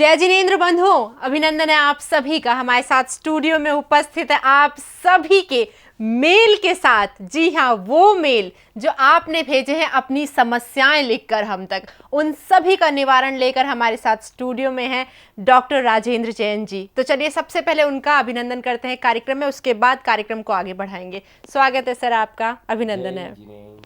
जय जिनेंद्र बंधुओं, अभिनंदन है आप सभी का। हमारे साथ स्टूडियो में उपस्थित है आप सभी के मेल के साथ। जी हाँ, वो मेल जो आपने भेजे हैं अपनी समस्याएं लिखकर हम तक, उन सभी का निवारण लेकर हमारे साथ स्टूडियो में है डॉक्टर राजेंद्र जैन जी। तो चलिए सबसे पहले उनका अभिनंदन करते हैं कार्यक्रम में, उसके बाद कार्यक्रम को आगे बढ़ाएंगे। स्वागत है सर आपका, अभिनंदन है।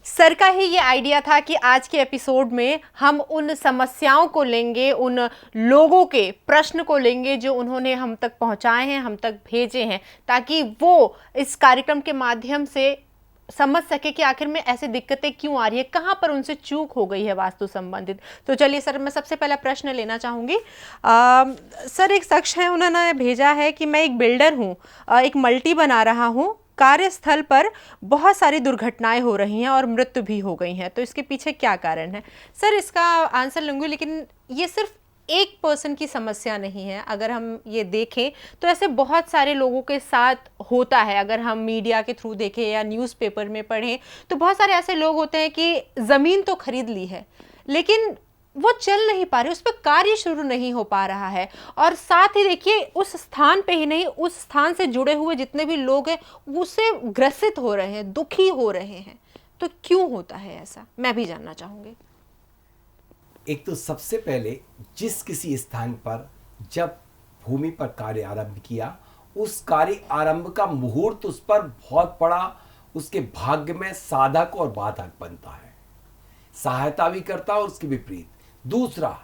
सर का ही ये आइडिया था कि आज के एपिसोड में हम उन समस्याओं को लेंगे, उन लोगों के प्रश्न को लेंगे जो उन्होंने हम तक पहुंचाए हैं, हम तक भेजे हैं, ताकि वो इस कार्यक्रम के माध्यम से समझ सके कि आखिर में ऐसी दिक्कतें क्यों आ रही है, कहाँ पर उनसे चूक हो गई है वास्तु संबंधित। तो चलिए सर, मैं सबसे पहला प्रश्न लेना चाहूँगी। सर, एक शख्स है, उन्होंने भेजा है कि मैं एक बिल्डर हूँ, एक मल्टी बना रहा हूँ, कार्यस्थल पर बहुत सारी दुर्घटनाएं हो रही हैं और मृत्यु भी हो गई हैं, तो इसके पीछे क्या कारण है? सर, इसका आंसर लूँगी, लेकिन ये सिर्फ एक पर्सन की समस्या नहीं है। अगर हम ये देखें तो ऐसे बहुत सारे लोगों के साथ होता है। अगर हम मीडिया के थ्रू देखें या न्यूज़पेपर में पढ़ें तो बहुत सारे ऐसे लोग होते हैं कि ज़मीन तो खरीद ली है लेकिन वो चल नहीं पा रही, उस पर कार्य शुरू नहीं हो पा रहा है। और साथ ही देखिए, उस स्थान पे ही नहीं, उस स्थान से जुड़े हुए जितने भी लोग हैं उससे ग्रसित हो रहे हैं, दुखी हो रहे हैं। तो क्यों होता है ऐसा, मैं भी जानना चाहूँगी। एक तो सबसे पहले जिस किसी स्थान पर जब भूमि पर कार्य आरंभ किया, उस कार्य आरंभ का मुहूर्त उस पर बहुत बड़ा उसके भाग्य में साधक और बाधक बनता है, सहायता भी करता है और उसके विपरीत। दूसरा,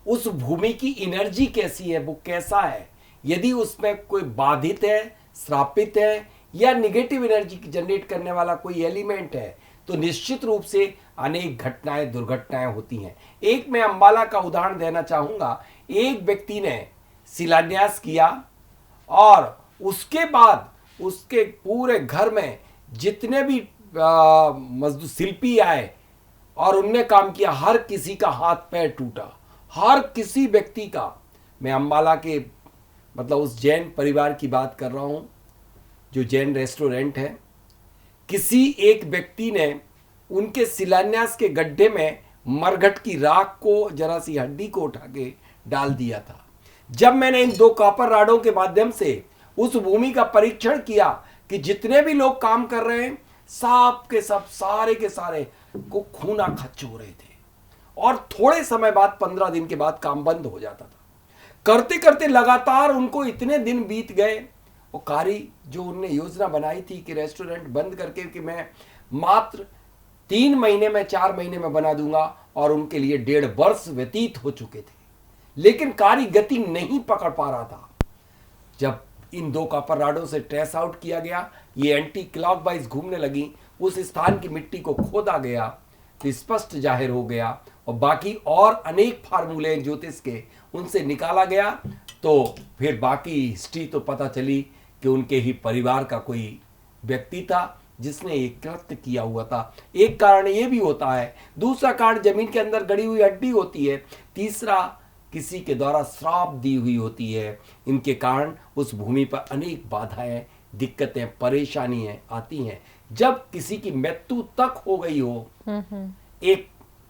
उस भूमि की एनर्जी कैसी है, वो कैसा है। यदि उसमें कोई बाधित है, श्रापित है या निगेटिव एनर्जी जनरेट करने वाला कोई एलिमेंट है तो निश्चित रूप से अनेक घटनाएं, दुर्घटनाएं होती हैं। एक मैं अंबाला का उदाहरण देना चाहूँगा। एक व्यक्ति ने शिलान्यास किया और उसके बाद उसके पूरे घर में जितने भी मजदूर शिल्पी आए और उनने काम किया, हर किसी का हाथ पैर टूटा, हर किसी व्यक्ति का। मैं अंबाला के मतलब उस जैन परिवार की बात कर रहा हूँ जो जैन रेस्टोरेंट है। किसी एक व्यक्ति ने उनके शिलान्यास के गड्ढे में मरघट की राख को, जरा सी हड्डी को उठा के डाल दिया था। जब मैंने इन दो कॉपर राडों के माध्यम से उस भूमि का परीक्षण किया कि जितने भी लोग काम कर रहे हैं सब के सब, सारे के सारे को खून खच्च हो रहे थे और थोड़े समय बाद, 15 दिन के बाद काम बंद हो जाता था। करते करते लगातार उनको इतने दिन बीत गए। वो कार्य जो उनने योजना बनाई थी कि रेस्टोरेंट बंद करके कि मैं मात्र 3 महीने में, 4 महीने में बना दूंगा, और उनके लिए 1.5 वर्ष व्यतीत हो चुके थे, लेकिन कार्य गति नहीं पकड़ पा रहा था। जब इन दो कॉपर राडों से ट्रेस आउट किया गया, ये एंटी क्लॉकवाइज घूमने लगी, उस स्थान की मिट्टी को खोदा गया तो स्पष्ट जाहिर हो गया, और बाकी और अनेक फार्मूले ज्योतिष के उनसे निकाला गया। तो फिर बाकी हिस्ट्री तो पता चली कि उनके ही परिवार का कोई व्यक्ति था जिसने एक कृत्य किया हुआ था। एक कारण ये भी होता है, दूसरा कारण जमीन के अंदर गड़ी हुई हड्डी होती है, तीसरा किसी के द्वारा श्राप दी हुई होती है। इनके कारण उस भूमि पर अनेक बाधाएं, दिक्कतें, परेशानियां आती हैं। जब किसी की मृत्यु तक हो गई हो, एक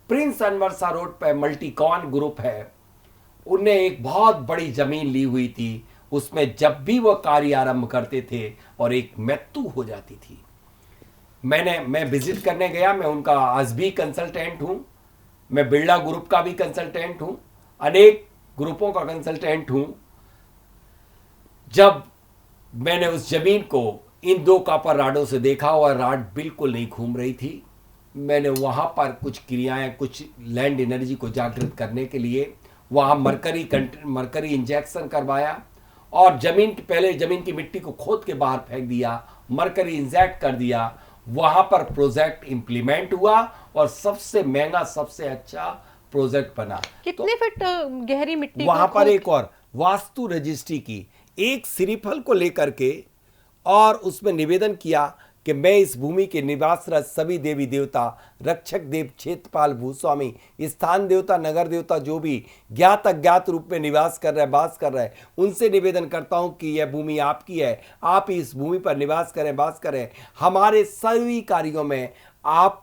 प्रिंस अनवरसा रोड पर मल्टीकॉन ग्रुप है, उनने एक बहुत बड़ी जमीन ली हुई थी। उसमें जब भी वो कार्य आरंभ करते थे और एक मृत्यु हो जाती थी, मैं विजिट करने गया। मैं उनका आज भी कंसल्टेंट हूं, मैं बिरला ग्रुप का भी कंसल्टेंट हूं, अनेक ग्रुपों का कंसल्टेंट हूं। जब मैंने उस जमीन को इन दो कॉपर राडों से देखा और राड बिल्कुल नहीं घूम रही थी, मैंने वहां पर कुछ क्रियाएं, कुछ लैंड एनर्जी को जागृत करने के लिए वहां मरकरी इंजेक्शन करवाया और पहले जमीन की मिट्टी को खोद के बाहर फेंक दिया, मरकरी इंजेक्ट कर दिया। वहां पर प्रोजेक्ट इंप्लीमेंट हुआ और सबसे महंगा, सबसे अच्छा प्रोजेक्ट बना। कितने फीट गहरी मिट्टी वहां पर एक और वास्तु रजिस्ट्री की, एक श्रीफल को लेकर के, और उसमें निवेदन किया कि मैं इस भूमि के निवासरत सभी देवी देवता, रक्षक देव, क्षेत्रपाल, भूस्वामी, स्थान देवता, नगर देवता, जो भी ज्ञात अज्ञात रूप में निवास कर रहे हैं, वास कर रहे हैं, उनसे निवेदन करता हूं कि यह भूमि आपकी है, आप इस भूमि पर निवास करें, वास करें। हमारे सभी कार्यों में आप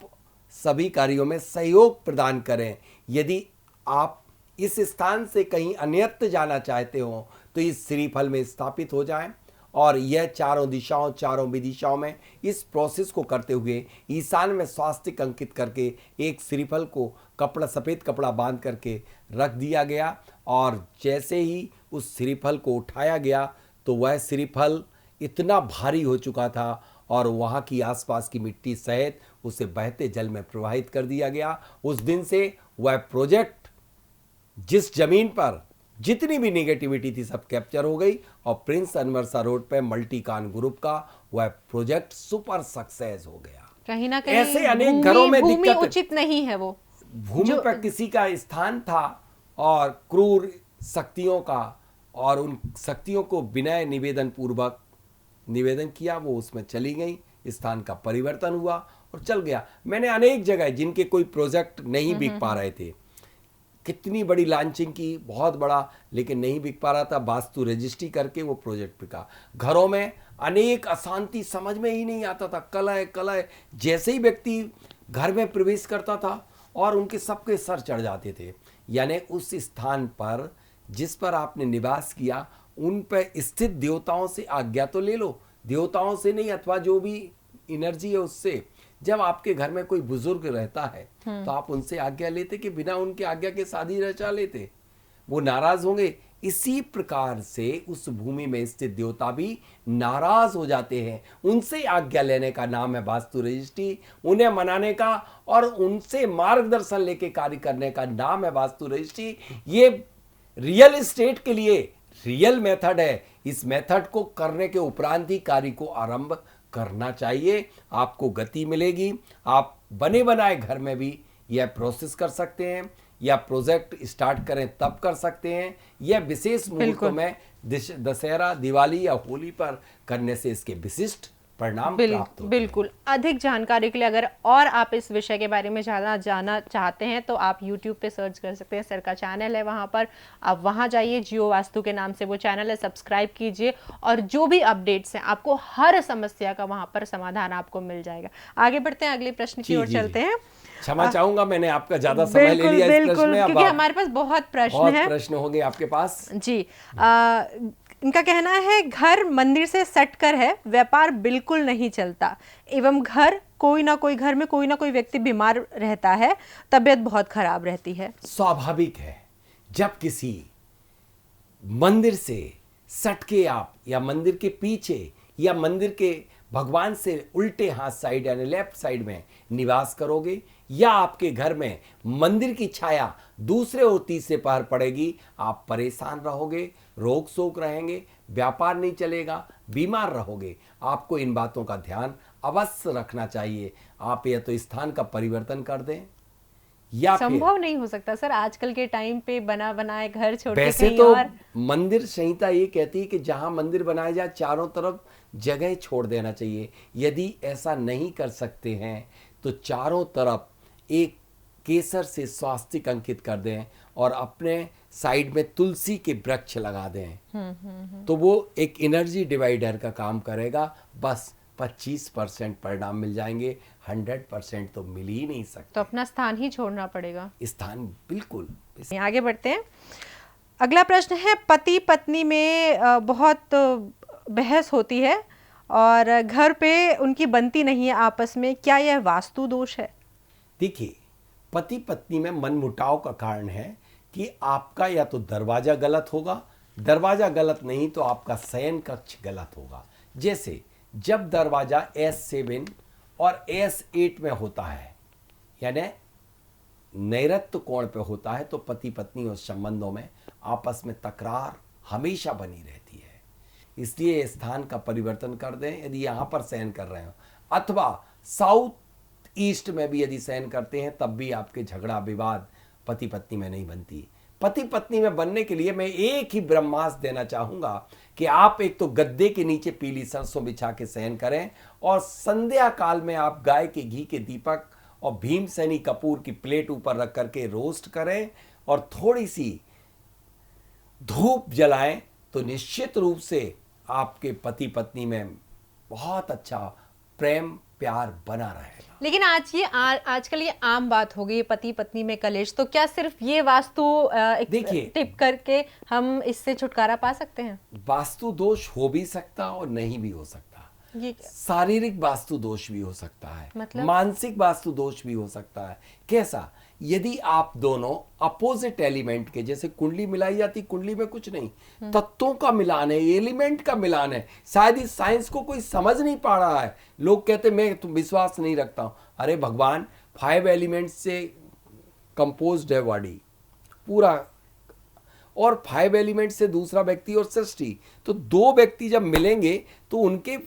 सभी कार्यों में सहयोग प्रदान करें। यदि आप इस स्थान से कहीं अन्यत्र जाना चाहते हो तो इस श्रीफल में स्थापित हो जाएं और यह चारों दिशाओं, चारों विदिशाओं में इस प्रोसेस को करते हुए ईशान में स्वास्तिक अंकित करके एक श्रीफल को कपड़ा, सफ़ेद कपड़ा बांध करके रख दिया गया। और जैसे ही उस श्रीफल को उठाया गया तो वह श्रीफल इतना भारी हो चुका था और वहाँ की आसपास की मिट्टी सहित उसे बहते जल में प्रवाहित कर दिया गया। उस दिन से वह प्रोजेक्ट, जिस जमीन पर जितनी भी नेगेटिविटी थी, सब कैप्चर हो गई और प्रिंस अनवर रोड पे मल्टीकान ग्रुप का वह प्रोजेक्ट सुपर सक्सेस हो गया। कहीं ना कहीं ऐसे अनेक घरों में भूमि दिक्कत, उचित नहीं है, वो भूमि पर किसी का स्थान था और क्रूर शक्तियों का, और उन शक्तियों को विनय निवेदन पूर्वक निवेदन किया, वो उसमें चली गई, स्थान का परिवर्तन हुआ और चल गया। मैंने अनेक जगह जिनके कोई प्रोजेक्ट नहीं बिक पा रहे थे, कितनी बड़ी लॉन्चिंग की, बहुत बड़ा, लेकिन नहीं बिक पा रहा था, वास्तु रजिस्ट्री करके वो प्रोजेक्ट बिका। घरों में अनेक अशांति, समझ में ही नहीं आता था, कलह कलह, जैसे ही व्यक्ति घर में प्रवेश करता था और उनके सबके सर चढ़ जाते थे। यानी उस स्थान पर जिस पर आपने निवास किया उन पर स्थित देवताओं से आज्ञा तो ले लो, देवताओं से नहीं, अथवा जो भी एनर्जी है उससे। जब आपके घर में कोई बुजुर्ग रहता है तो आप उनसे आज्ञा लेते कि बिना उनके आज्ञा के शादी रचा लेते? वो नाराज होंगे। इसी प्रकार से उस भूमि में स्थित देवता भी नाराज हो जाते हैं। उनसे आज्ञा लेने का नाम है वास्तु रजिस्ट्री, उन्हें मनाने का और उनसे मार्गदर्शन लेके कार्य करने का नाम है वास्तु रजिस्ट्री। ये रियल एस्टेट के लिए रियल मेथड है। इस मेथड को करने के उपरांत ही कार्य को आरंभ करना चाहिए, आपको गति मिलेगी। आप बने बनाए घर में भी यह प्रोसेस कर सकते हैं, या प्रोजेक्ट स्टार्ट करें तब कर सकते हैं। यह विशेष मुहूर्तों में दशहरा, दिवाली या होली पर करने से इसके विशिष्ट परिणाम प्राप्त होते हैं। बिल्कुल। अधिक जानकारी के लिए अगर और आप इस विषय के बारे में जाना चाहते हैं तो आप YouTube पे सर्च कर सकते हैं, सर का चैनल है वहाँ पर, आप वहाँ जाइए, जियो वास्तु के नाम से वो चैनल है, सब्सक्राइब कीजिए और जो भी अपडेट्स हैं आपको हर समस्या का वहाँ पर समाधान आपको मिल जाएगा। आगे बढ़ते हैं, अगले प्रश्न की ओर चलते हैं। क्षमा चाहूंगा, मैंने आपका ज्यादा समय ले लिया इस प्रश्न में, क्योंकि हमारे पास बहुत प्रश्न होंगे आपके पास जी। इनका कहना है घर मंदिर से सटकर है, व्यापार बिल्कुल नहीं चलता, एवं घर में कोई ना कोई व्यक्ति बीमार रहता है, तबीयत बहुत खराब रहती है। स्वाभाविक है, जब किसी मंदिर से सटके आप या मंदिर के पीछे या मंदिर के भगवान से उल्टे हाथ साइड यानी लेफ्ट साइड में निवास करोगे, या आपके घर में मंदिर की छाया दूसरे और तीसरे पहर पड़ेगी, आप परेशान रहोगे, रोग शोक रहेंगे, व्यापार नहीं चलेगा, बीमार रहोगे। आपको इन बातों का ध्यान अवश्य रखना चाहिए। आप या तो स्थान का परिवर्तन कर दें, या संभव नहीं हो सकता सर आजकल के टाइम पे बना बनाए घर छोड़ के वैसे कहीं तो और। मंदिर संहिता ये कहती है कि जहां मंदिर बनाया जाए चारों तरफ जगह छोड़ देना चाहिए। यदि ऐसा नहीं कर सकते हैं तो चारों तरफ एक केसर से स्वास्तिक अंकित कर दें और अपने साइड में तुलसी के वृक्ष लगा दें, तो वो एक एनर्जी डिवाइडर का काम करेगा। बस 25% परिणाम मिल जाएंगे, 100% तो मिल ही नहीं सकते। तो अपना स्थान ही छोड़ना पड़ेगा। स्थान बिल्कुल। आगे बढ़ते हैं। अगला प्रश्न है, पति पत्नी में बहुत बहस होती है और घर पे उनकी बनती नहीं है आपस में, क्या यह वास्तु दोष है? देखिए, पति पत्नी में मनमुटाव का कारण है कि आपका या तो दरवाजा गलत होगा, दरवाजा गलत नहीं तो आपका शयन कक्ष गलत होगा। जैसे जब दरवाजा S7 और S8 में होता है, यानी नैऋत्य कोण पे होता है, तो पति पत्नी और संबंधों में आपस में तकरार हमेशा बनी रहती है। इसलिए स्थान का परिवर्तन कर दें यदि यहाँ पर शयन कर रहे हो, अथवा साउथ ईस्ट में भी यदि शयन करते हैं तब भी आपके झगड़ा विवाद पति पत्नी में नहीं बनती। पति पत्नी में बनने के लिए मैं एक ही ब्रह्मास्त्र देना चाहूँगा कि आप एक तो गद्दे के नीचे पीली सरसों बिछा के शयन करें और संध्या काल में आप गाय के घी के दीपक और भीमसेनी कपूर की प्लेट ऊपर रख करके रोस्ट करें और थोड़ी सी धूप जलाएं, तो निश्चित रूप से आपके पति पत्नी में बहुत अच्छा प्रेम प्यार बना रहेगा। लेकिन आजकल ये आम बात हो गई है, पति पत्नी में कलेश। तो क्या सिर्फ ये वास्तु एक देखिए, टिप करके हम इससे छुटकारा पा सकते हैं? वास्तु दोष हो भी सकता और नहीं भी हो सकता। ये क्या? शारीरिक वास्तु दोष भी हो सकता है, मतलब? मानसिक वास्तु दोष भी हो सकता है। कैसा? यदि आप दोनों अपोजिट एलिमेंट के, जैसे कुंडली मिलाई जाती, कुंडली में कुछ नहीं, तत्वों का मिलान है, एलिमेंट का मिलान है। शायद इस साइंस को कोई समझ नहीं पा रहा है। लोग कहते मैं तो विश्वास नहीं रखता हूं। अरे भगवान 5 एलिमेंट्स से कंपोज्ड है बॉडी पूरा, और 5 एलिमेंट से दूसरा व्यक्ति और सृष्टि, तो 2 व्यक्ति जब मिलेंगे तो उनके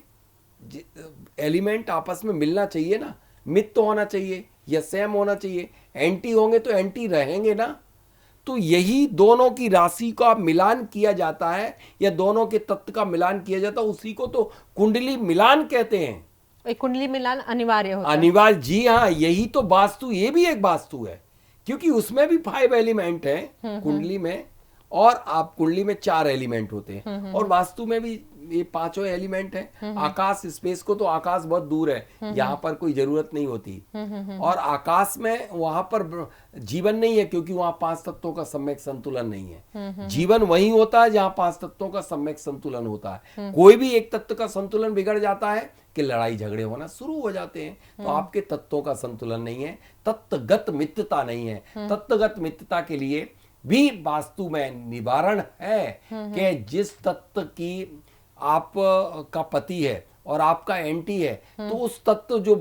एलिमेंट आपस में मिलना चाहिए ना, मित तो होना चाहिए या सेम होना चाहिए। एंटी होंगे तो एंटी रहेंगे ना। तो यही दोनों की राशि का मिलान किया जाता है या दोनों के तत्व का मिलान किया जाता है, उसी को तो कुंडली मिलान कहते हैं। एक कुंडली मिलान अनिवार्य होता है। अनिवार्य, जी हाँ, यही तो वास्तु, ये भी एक वास्तु है, क्योंकि उसमें भी 5 एलिमेंट है कुंडली में, और आप कुंडली में 4 एलिमेंट होते हैं, और वास्तु में भी ये 5 एलिमेंट है। आकाश, स्पेस को तो आकाश बहुत दूर है, यहाँ पर कोई जरूरत नहीं होती, और आकाश में वहां पर जीवन नहीं है, क्योंकि वहां 5 तत्वों का सम्यक संतुलन नहीं है। जीवन वहीं होता है जहां 5 तत्वों का सम्यक संतुलन होता है। कोई भी एक तत्व का संतुलन बिगड़ जाता है कि लड़ाई झगड़े होना शुरू हो जाते हैं। तो आपके तत्वों का संतुलन नहीं है, तत्वगत मित्रता नहीं है। तत्वगत मित्रता के लिए भी वास्तु में निवारण है कि जिस तत्व की आप का पति है और आपका एंटी है, तो उस तत्व जो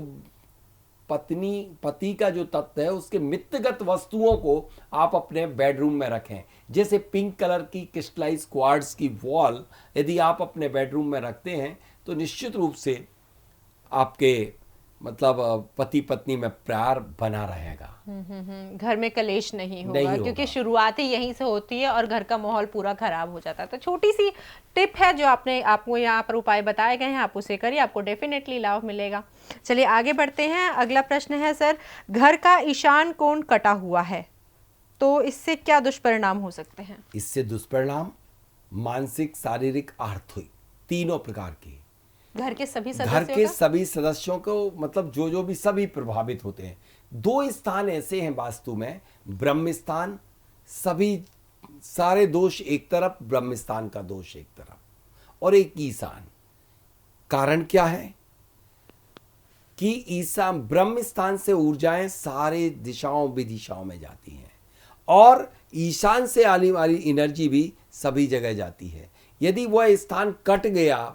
पति का जो तत्व है, उसके मित्रगत वस्तुओं को आप अपने बेडरूम में रखें। जैसे पिंक कलर की क्रिस्टलाइज क्वार्ट्ज की वॉल यदि आप अपने बेडरूम में रखते हैं तो निश्चित रूप से आपके मतलब पति पत्नी में प्यार बना रहेगा। घर में कलेश नहीं होगा, क्योंकि शुरुआत ही यहीं से होती है और घर का माहौल पूरा खराब हो जाता है। तो छोटी सी टिप है जो आपको यहाँ पर उपाय बताए गए हैं, आप उसे करिए, आपको डेफिनेटली लाभ मिलेगा। चलिए आगे बढ़ते हैं। अगला प्रश्न है सर, घर का ईशान कोण कटा हुआ है तो इससे क्या दुष्परिणाम हो सकते हैं? इससे दुष्परिणाम मानसिक, शारीरिक, आर्थिक, तीनों प्रकार के घर के सभी सदस्यों को मतलब जो भी सभी प्रभावित होते हैं। 2 स्थान ऐसे हैं वास्तु में, ब्रह्म स्थान, सभी सारे दोष एक तरफ, ब्रह्म स्थान का दोष एक तरफ, और एक ईशान। कारण क्या है कि ईशान ब्रह्म स्थान से ऊर्जाएं सारे दिशाओं विदिशाओं में जाती हैं, और ईशान से आने वाली एनर्जी भी सभी जगह जाती है। यदि वह स्थान कट गया,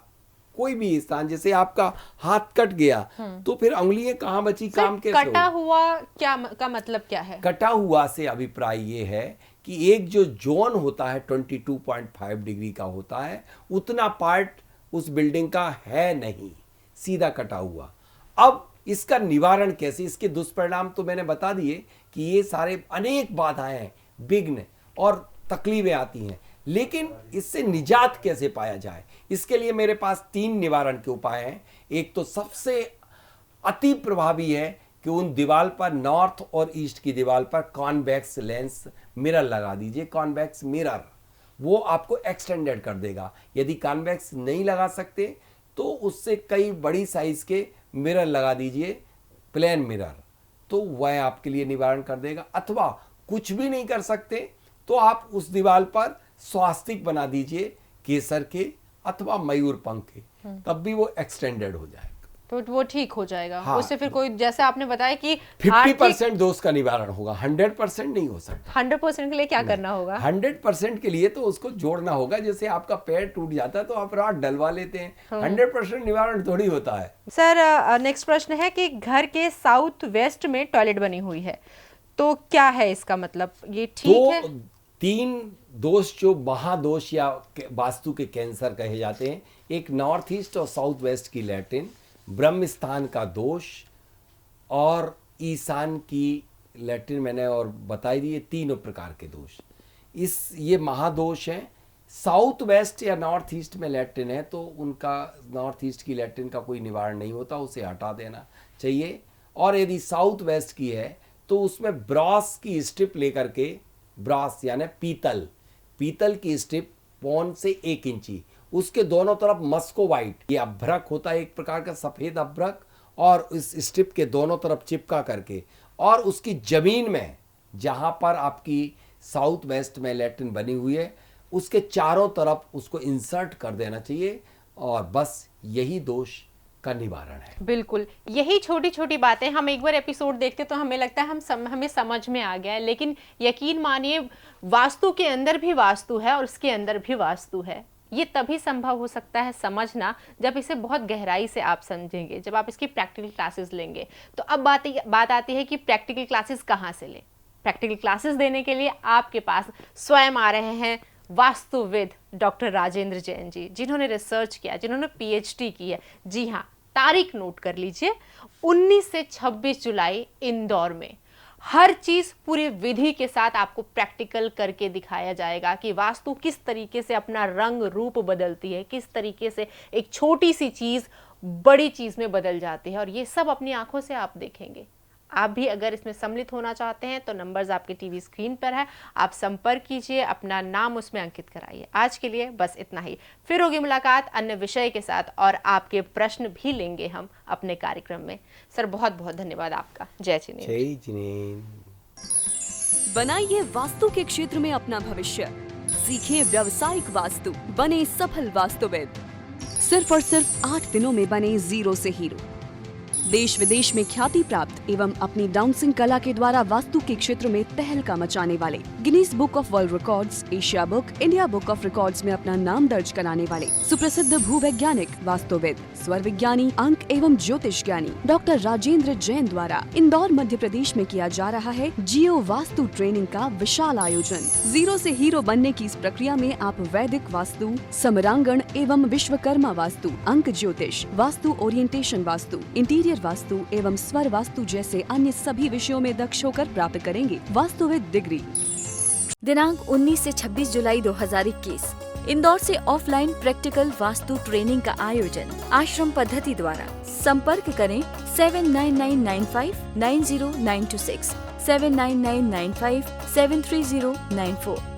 कोई भी स्थान, जैसे आपका हाथ कट गया, तो फिर उंगलियां कहाँ बची, काम कैसे होगा? कटा हुआ क्या का मतलब क्या है? कटा हुआ से अभिप्राय ये है कि एक जो जोन होता है 22.5 डिग्री का होता है, उतना पार्ट उस बिल्डिंग का है नहीं, सीधा कटा हुआ। अब इसका निवारण कैसे? इसके दुष्परिणाम तो मैंने बता दिए कि ये सारे अनेक बाधाएं, विघ्न और तकलीफें आती हैं, लेकिन इससे निजात कैसे पाया जाए? इसके लिए मेरे पास 3 निवारण के उपाय हैं। एक तो सबसे अति प्रभावी है कि उन दीवार पर, नॉर्थ और ईस्ट की दीवार पर कॉन्वेक्स लेंस मिरर लगा दीजिए। कॉन्वेक्स मिरर वो आपको एक्सटेंडेड कर देगा। यदि कॉन्वेक्स नहीं लगा सकते तो उससे कई बड़ी साइज के मिरर लगा दीजिए, प्लेन मिरर, तो वह आपके लिए निवारण कर देगा। अथवा कुछ भी नहीं कर सकते तो आप उस दीवार पर स्वास्तिक बना दीजिए, केसर के अथवा मयूर पंख के, तब भी वो एक्सटेंडेड हो जाएगा, तो वो ठीक हो जाएगा। हाँ, उससे फिर कोई, जैसे आपने बताया कि 50% दोष का निवारण होगा, 100% नहीं हो सकता। 100% के लिए क्या करना होगा? 100% के लिए तो उसको जोड़ना होगा। जैसे आपका पैर टूट जाता है तो आप राड डलवा लेते हैं, 100% निवारण थोड़ी होता है। सर नेक्स्ट प्रश्न है कि घर के साउथ वेस्ट में टॉयलेट बनी हुई है, तो क्या है इसका मतलब? ये ठीक है? 3 दोष जो महादोष या वास्तु के कैंसर कहे जाते हैं, एक नॉर्थ ईस्ट और साउथ वेस्ट की लैट्रिन, ब्रह्म स्थान का दोष और ईशान की लैट्रिन मैंने और बताई दी, 3 प्रकार के दोष। ये महादोष है। साउथ वेस्ट या नॉर्थ ईस्ट में लैट्रिन है तो उनका, नॉर्थ ईस्ट की लैट्रिन का कोई निवारण नहीं होता, उसे हटा देना चाहिए। और यदि साउथ वेस्ट की है तो उसमें ब्रॉस की स्ट्रिप लेकर के, ब्रॉस यानी पीतल की स्ट्रिप पौन से 1 इंची, उसके दोनों तरफ मस्को वाइट, ये अभ्रक होता है एक प्रकार का सफेद अभ्रक, और इस स्ट्रिप के दोनों तरफ चिपका करके और उसकी ज़मीन में जहाँ पर आपकी साउथ वेस्ट में लैट्रिन बनी हुई है उसके चारों तरफ उसको इंसर्ट कर देना चाहिए और बस यही दोष का निवारण है। बिल्कुल, यही छोटी छोटी बातें हम एक बार एपिसोड देखते तो हमें लगता है हमें समझ में आ गया है, लेकिन यकीन मानिए वास्तु के अंदर भी वास्तु है और उसके अंदर भी वास्तु है। ये तभी संभव हो सकता है समझना जब इसे बहुत गहराई से आप समझेंगे, जब आप इसकी प्रैक्टिकल क्लासेस लेंगे। तो अब बात आती है कि प्रैक्टिकल क्लासेस कहाँ से लें। प्रैक्टिकल क्लासेस देने के लिए आपके पास स्वयं आ रहे हैं वास्तुविद डॉक्टर राजेंद्र जैन जी, जिन्होंने रिसर्च किया, जिन्होंने PhD की है। जी हाँ, तारीख नोट कर लीजिए, 19 से 26 जुलाई इंदौर में हर चीज पूरी विधि के साथ आपको प्रैक्टिकल करके दिखाया जाएगा कि वास्तु किस तरीके से अपना रंग रूप बदलती है, किस तरीके से एक छोटी सी चीज बड़ी चीज में बदल जाती है, और ये सब अपनी आंखों से आप देखेंगे। आप भी अगर इसमें सम्मिलित होना चाहते हैं तो नंबर्स आपके टीवी स्क्रीन पर है, आप संपर्क कीजिए, अपना नाम उसमें अंकित कराइए। आज के लिए बस इतना ही, फिर होगी मुलाकात अन्य विषय के साथ और आपके प्रश्न भी लेंगे हम अपने कार्यक्रम में। सर बहुत बहुत धन्यवाद आपका। जय जिनेंद्र। जय जिनेंद्र। बनाइए वास्तु के क्षेत्र में अपना भविष्य, सीखिए व्यावसायिक वास्तु, बने सफल वास्तुविद। सिर्फ और सिर्फ 8 दिनों में बने 0 से हीरो। देश विदेश में ख्याति प्राप्त एवं अपनी डाउनसिंग कला के द्वारा वास्तु के क्षेत्र में तहलका मचाने वाले, Guinness book of world records, Asia book, India book of records में अपना नाम दर्ज कराने वाले सुप्रसिद्ध भूवैज्ञानिक, वास्तुविद, स्वर विज्ञानी, अंक एवं ज्योतिष ज्ञानी डॉक्टर राजेंद्र जैन द्वारा इंदौर मध्य प्रदेश में किया जा रहा है जियो वास्तु ट्रेनिंग का विशाल आयोजन। 0 से हीरो बनने की इस प्रक्रिया में आप वैदिक वास्तु, समरांगण एवं विश्वकर्मा वास्तु, अंक ज्योतिष, वास्तु ओरिएंटेशन वास्तु, इंटीरियर वास्तु एवं स्वर वास्तु जैसे अन्य सभी विषयों में दक्ष होकर प्राप्त करेंगे वास्तुविद डिग्री। दिनांक 19 से 26 जुलाई 2021 इंदौर से ऑफलाइन प्रैक्टिकल वास्तु ट्रेनिंग का आयोजन आश्रम पद्धति द्वारा। संपर्क करें 7999590926, 7999573094।